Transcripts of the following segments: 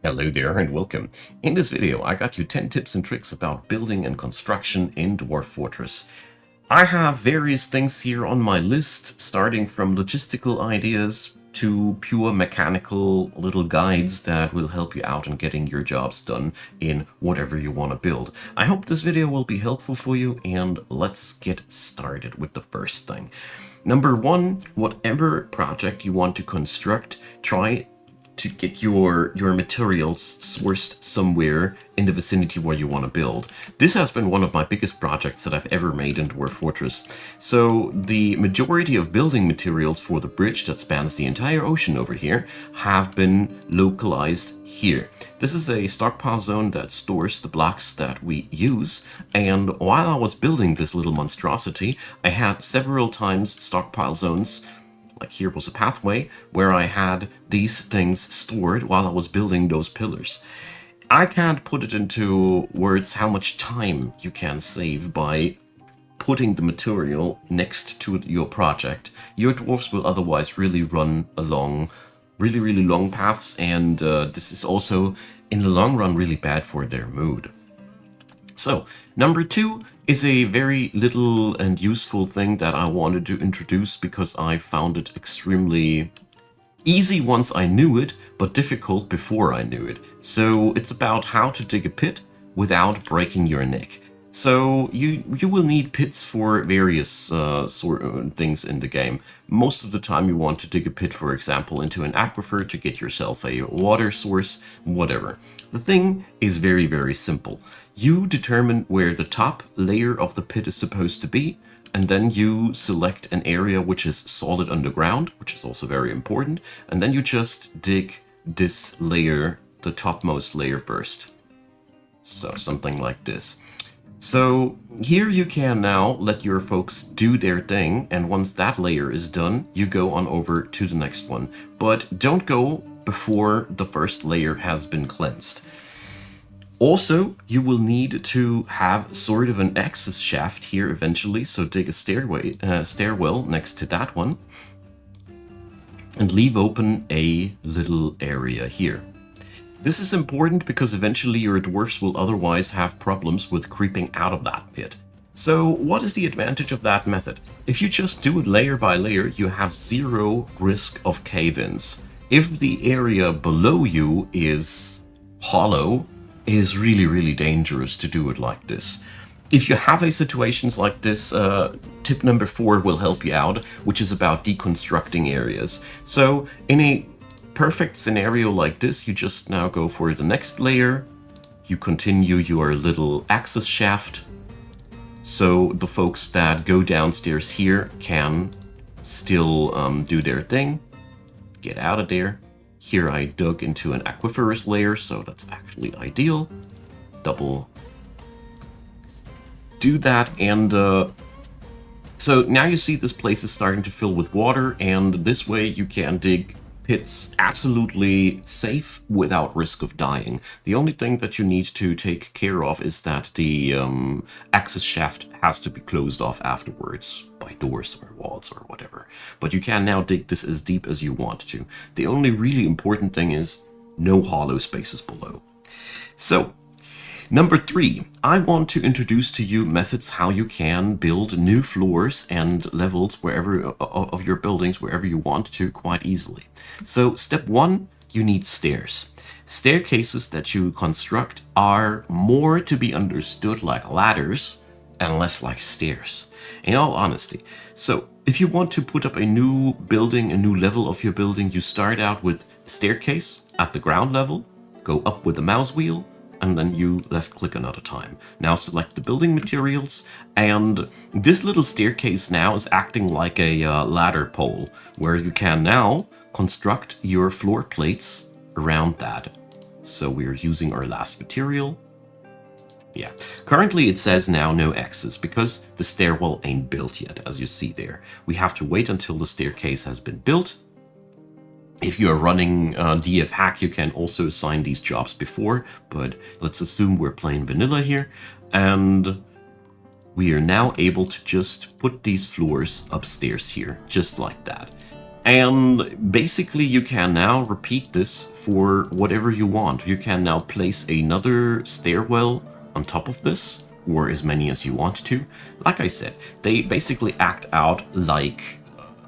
Hello there and welcome. In this video I got you 10 tips and tricks about building and construction in Dwarf Fortress. I have various things here on my list, starting from logistical ideas to pure mechanical little guides that will help you out in getting your jobs done in whatever you want to build. I hope this video will be helpful for you, and let's get started with the first thing. Number one, whatever project you want to construct, try to get your materials sourced somewhere in the vicinity where you want to build. This has been one of my biggest projects that I've ever made in Dwarf Fortress. So the majority of building materials for the bridge that spans the entire ocean over here have been localized here. This is a stockpile zone that stores the blocks that we use, and while I was building this little monstrosity, I had several times stockpile zones. Like here was a pathway where I had these things stored while I was building those pillars. I can't put it into words how much time you can save by putting the material next to your project. Your dwarves will otherwise really run along really long paths, and this is also in the long run really bad for their mood. So, number two is a very little and useful thing that I wanted to introduce because I found it extremely easy once I knew it, but difficult before I knew it. So it's about how to dig a pit without breaking your neck. So you will need pits for various things in the game. Most of the time you want to dig a pit, for example, into an aquifer to get yourself a water source, whatever. The thing is very simple. You determine where the top layer of the pit is supposed to be, and then you select an area which is solid underground, which is also very important, and then you just dig this layer, the topmost layer first. So something like this. So here you can now let your folks do their thing, and once that layer is done, you go on over to the next one. But don't go before the first layer has been cleansed. Also, you will need to have sort of an access shaft here eventually, so dig a stairwell next to that one, and leave open a little area here. This is important because eventually your dwarfs will otherwise have problems with creeping out of that pit. So what is the advantage of that method? If you just do it layer by layer, you have zero risk of cave-ins. If the area below you is hollow, it is really dangerous to do it like this. If you have a situations like this, tip number 4 will help you out, which is about deconstructing areas. So in a perfect scenario like this, you just now go for the next layer, you continue your little access shaft, so the folks that go downstairs here can still do their thing, get out of there. Here I dug into an aquiferous layer, so that's actually ideal. Double do that, and so now you see this place is starting to fill with water, and this way you can dig pits absolutely safe without risk of dying. The only thing that you need to take care of is that the access shaft has to be closed off afterwards by doors or walls or whatever. But you can now dig this as deep as you want to. The only really important thing is no hollow spaces below. So, number 3, I want to introduce to you methods how you can build new floors and levels wherever of your buildings wherever you want to quite easily. So step 1, you need stairs. Staircases that you construct are more to be understood like ladders and less like stairs, in all honesty. So if you want to put up a new building, a new level of your building, you start out with a staircase at the ground level, go up with the mouse wheel, and then you left click another time. Now select the building materials, and this little staircase now is acting like a ladder pole, where you can now construct your floor plates around that. So we're using our last material. Yeah, currently it says now no access because the stairwell ain't built yet, as you see there. We have to wait until the staircase has been built. If you are running DF Hack, you can also assign these jobs before, but let's assume we're playing vanilla here, and we are now able to just put these floors upstairs here, just like that. And basically you can now repeat this for whatever you want. You can now place another stairwell on top of this, or as many as you want to. Like I said, they basically act out like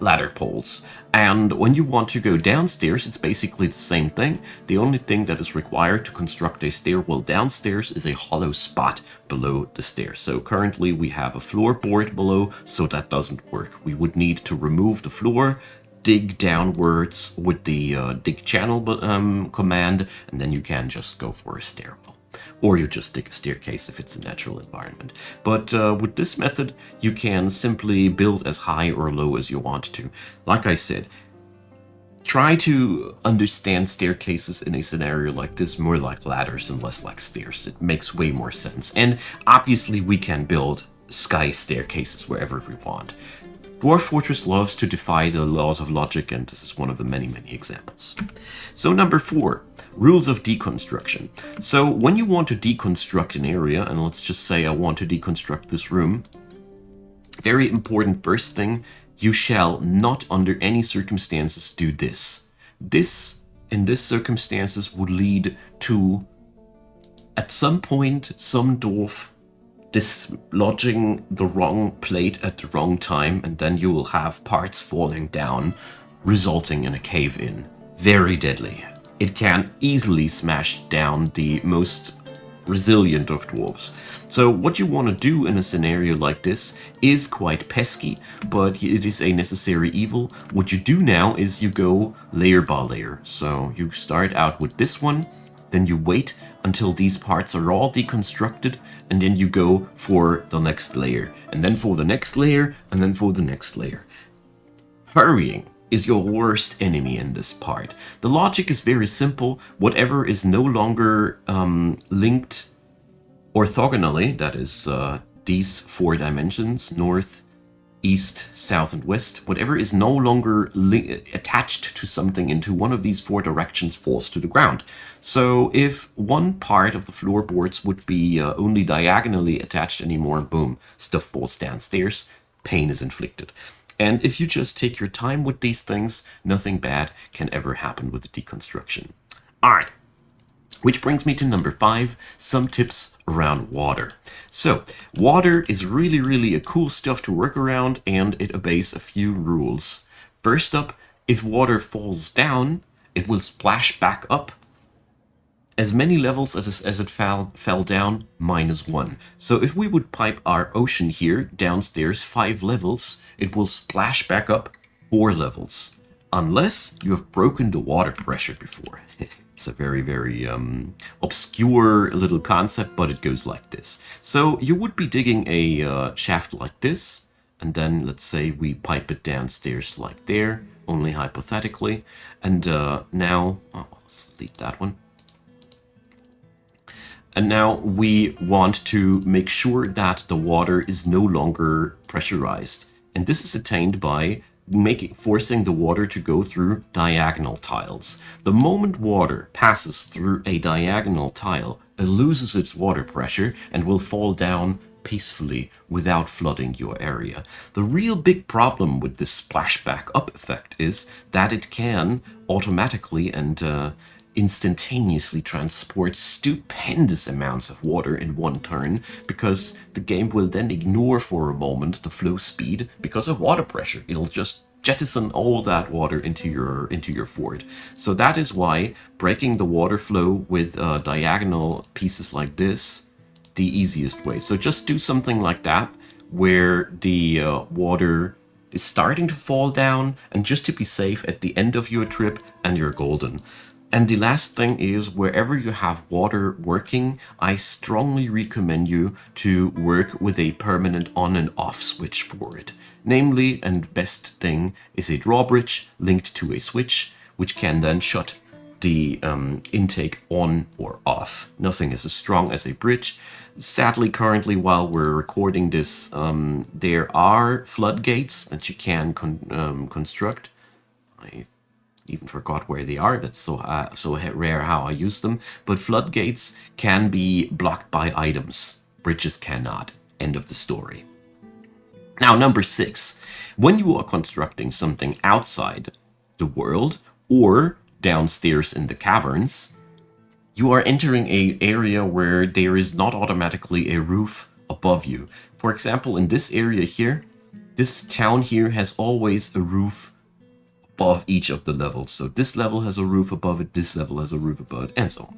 ladder poles. And when you want to go downstairs, it's basically the same thing. The only thing that is required to construct a stairwell downstairs is a hollow spot below the stairs. So currently we have a floorboard below, so that doesn't work. We would need to remove the floor, dig downwards with the dig channel command, and then you can just go for a stairwell. Or you just dig a staircase if it's a natural environment. But with this method, you can simply build as high or low as you want to. Like I said, try to understand staircases in a scenario like this more like ladders and less like stairs. It makes way more sense. And obviously we can build sky staircases wherever we want. Dwarf Fortress loves to defy the laws of logic, and this is one of the many, many examples. So number 4, rules of deconstruction. So when you want to deconstruct an area, and let's just say I want to deconstruct this room, very important first thing, you shall not under any circumstances do this. This, in this circumstances, would lead to, at some point, some dwarf dislodging the wrong plate at the wrong time, and then you will have parts falling down, resulting in a cave-in. Very deadly. It can easily smash down the most resilient of dwarves. So what you want to do in a scenario like this is quite pesky, but it is a necessary evil. What you do now is you go layer by layer. So you start out with this one, then you wait until these parts are all deconstructed, and then you go for the next layer, and then for the next layer, and then for the next layer. Hurrying is your worst enemy in this part. The logic is very simple. Whatever is no longer linked orthogonally, that is these 4 dimensions, north, east, south, and west, whatever is no longer attached to something into one of these 4 directions falls to the ground. So if one part of the floorboards would be only diagonally attached anymore, boom, stuff falls downstairs, pain is inflicted. And if you just take your time with these things, nothing bad can ever happen with the deconstruction. Alright. Which brings me to number 5, some tips around water. So, water is really, really a cool stuff to work around, and it obeys a few rules. First up, if water falls down, it will splash back up as many levels as it fell down, -1. So if we would pipe our ocean here downstairs 5 levels, it will splash back up 4 levels. Unless you have broken the water pressure before. It's a very, very obscure little concept, but it goes like this. So you would be digging a shaft like this, and then let's say we pipe it downstairs like there, only hypothetically. And now, let's delete that one. And now we want to make sure that the water is no longer pressurized. And this is attained by forcing the water to go through diagonal tiles. The moment water passes through a diagonal tile, it loses its water pressure and will fall down peacefully without flooding your area. The real big problem with this splashback up effect is that it can automatically and instantaneously transport stupendous amounts of water in one turn, because the game will then ignore for a moment the flow speed because of water pressure. It'll just jettison all that water into your fort. So that is why breaking the water flow with diagonal pieces like this, the easiest way. So just do something like that, where the water is starting to fall down, and just to be safe at the end of your trip, and you're golden. And the last thing is, wherever you have water working, I strongly recommend you to work with a permanent on and off switch for it. Namely, and best thing, is a drawbridge linked to a switch, which can then shut the intake on or off. Nothing is as strong as a bridge. Sadly, currently, while we're recording this, there are floodgates that you can construct. I even forgot where they are. That's so rare how I use them. But floodgates can be blocked by items. Bridges cannot. End of the story. Now, number 6. When you are constructing something outside the world or downstairs in the caverns, you are entering an area where there is not automatically a roof above you. For example, in this area here, this town here has always a roof above each of the levels. So this level has a roof above it, this level has a roof above it, and so on.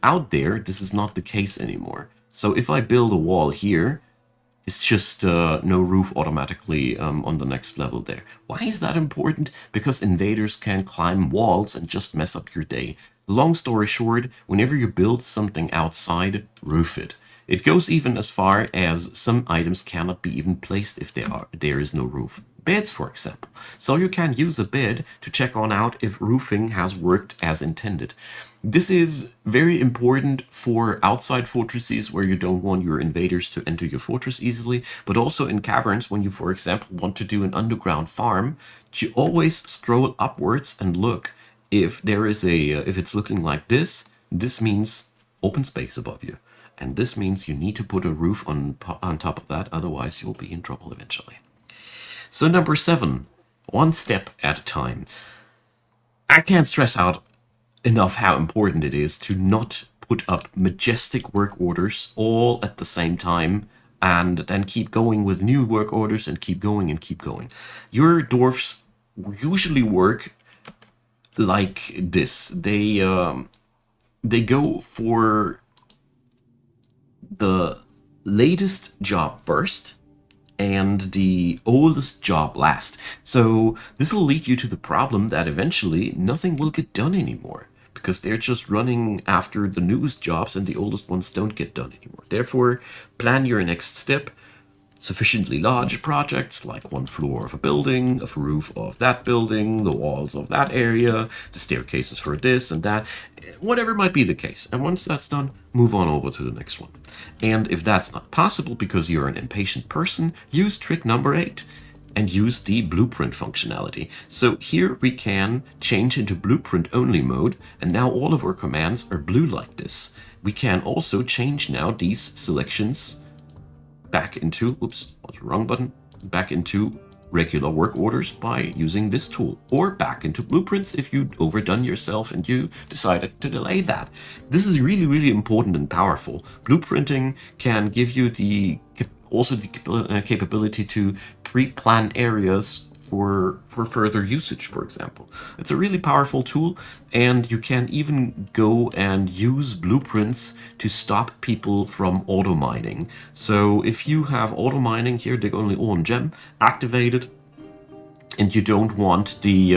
Out there, this is not the case anymore. So if I build a wall here, it's just no roof automatically on the next level there. Why is that important? Because invaders can climb walls and just mess up your day. Long story short, whenever you build something outside, roof it. It goes even as far as some items cannot be even placed if there is no roof. Beds, for example. So you can use a bed to check on out if roofing has worked as intended. This is very important for outside fortresses where you don't want your invaders to enter your fortress easily, but also in caverns when you, for example, want to do an underground farm, you always scroll upwards and look. If there is if it's looking like this, this means open space above you. And this means you need to put a roof on top of that, otherwise you'll be in trouble eventually. So number 7, one step at a time. I can't stress out enough how important it is to not put up majestic work orders all at the same time and then keep going with new work orders and keep going and keep going. Your dwarfs usually work like this. They go for the latest job first and the oldest job last. So this will lead you to the problem that eventually nothing will get done anymore, because they're just running after the newest jobs and the oldest ones don't get done anymore. Therefore, plan your next step. Sufficiently large projects like one floor of a building, a roof of that building, the walls of that area, the staircases for this and that, whatever might be the case. And once that's done, move on over to the next one. And if that's not possible because you're an impatient person, use trick number 8 and use the blueprint functionality. So here we can change into blueprint only mode, and now all of our commands are blue like this. We can also change now these selections back into, oops, was the wrong button, back into regular work orders by using this tool, or back into blueprints if you'd overdone yourself and you decided to delay that. This is really, really important and powerful. Blueprinting can give you also the capability to pre-plan areas for further usage, for example. It's a really powerful tool, and you can even go and use blueprints to stop people from auto mining. So if you have auto mining here, dig only ore and gem activated, and you don't want the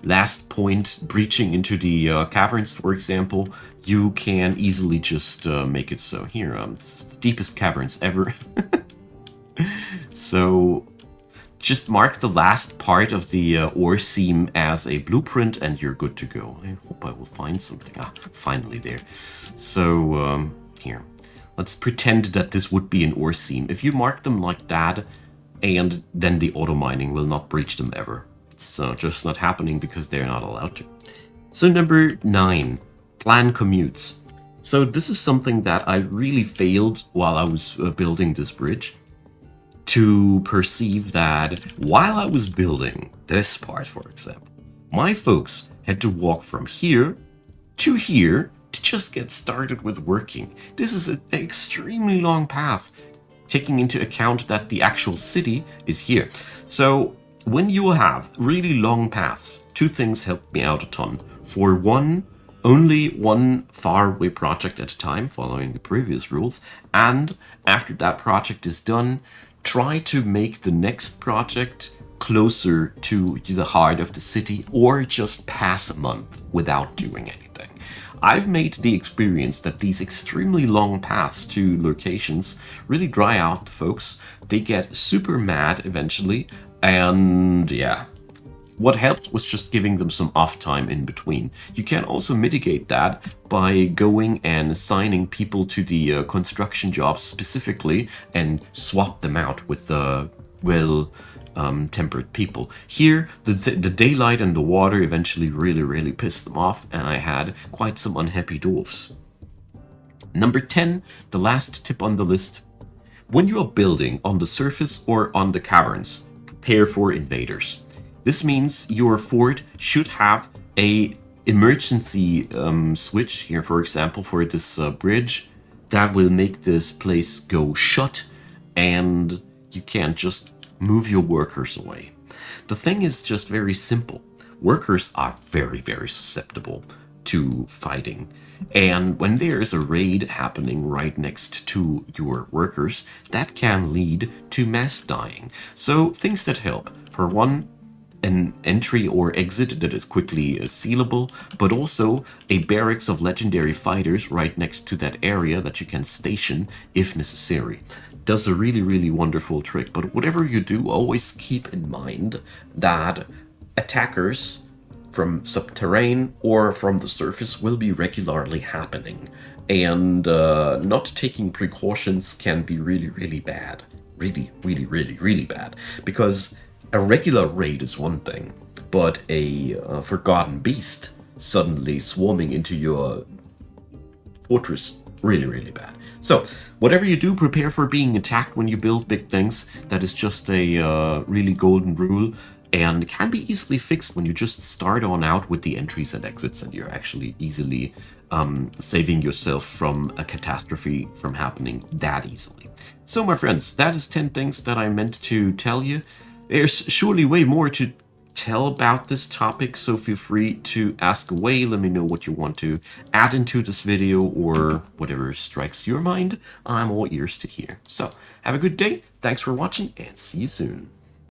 last point breaching into the caverns, for example, you can easily just make it so. Here, this is the deepest caverns ever. So just mark the last part of the ore seam as a blueprint and you're good to go. I hope I will find something. Ah, finally there. So here, let's pretend that this would be an ore seam. If you mark them like that, and then the auto mining will not breach them ever. It's just not happening because they're not allowed to. So number 9, plan commutes. So this is something that I really failed while I was building this bridge, to perceive that while I was building this part, for example, my folks had to walk from here to just get started with working. This is an extremely long path, taking into account that the actual city is here. So when you have really long paths, 2 things help me out a ton. For one, only one faraway project at a time, following the previous rules, and after that project is done, try to make the next project closer to the heart of the city, or just pass a month without doing anything. I've made the experience that these extremely long paths to locations really dry out the folks. They get super mad eventually, and yeah. What helped was just giving them some off time in between. You can also mitigate that by going and assigning people to the construction jobs specifically and swap them out with well-tempered people. Here, the daylight and the water eventually really pissed them off, and I had quite some unhappy dwarfs. Number 10, the last tip on the list. When you are building on the surface or on the caverns, prepare for invaders. This means your fort should have a emergency switch here, for example, for this bridge that will make this place go shut, and you can't just move your workers away. The thing is just very simple. Workers are very, very susceptible to fighting. And when there is a raid happening right next to your workers, that can lead to mass dying. So things that help. For one, an entry or exit that is quickly sealable, but also a barracks of legendary fighters right next to that area that you can station if necessary. Does a really, really wonderful trick. But whatever you do, always keep in mind that attackers from subterrane or from the surface will be regularly happening. And not taking precautions can be really, really bad. Really, really, really, really bad. Because a regular raid is one thing, but a forgotten beast suddenly swarming into your fortress, really, really bad. So, whatever you do, prepare for being attacked when you build big things. That is just a really golden rule, and can be easily fixed when you just start on out with the entries and exits, and you're actually easily saving yourself from a catastrophe from happening that easily. So, my friends, that is 10 things that I meant to tell you. There's surely way more to tell about this topic, so feel free to ask away. Let me know what you want to add into this video or whatever strikes your mind. I'm all ears to hear. So, have a good day, thanks for watching, and see you soon.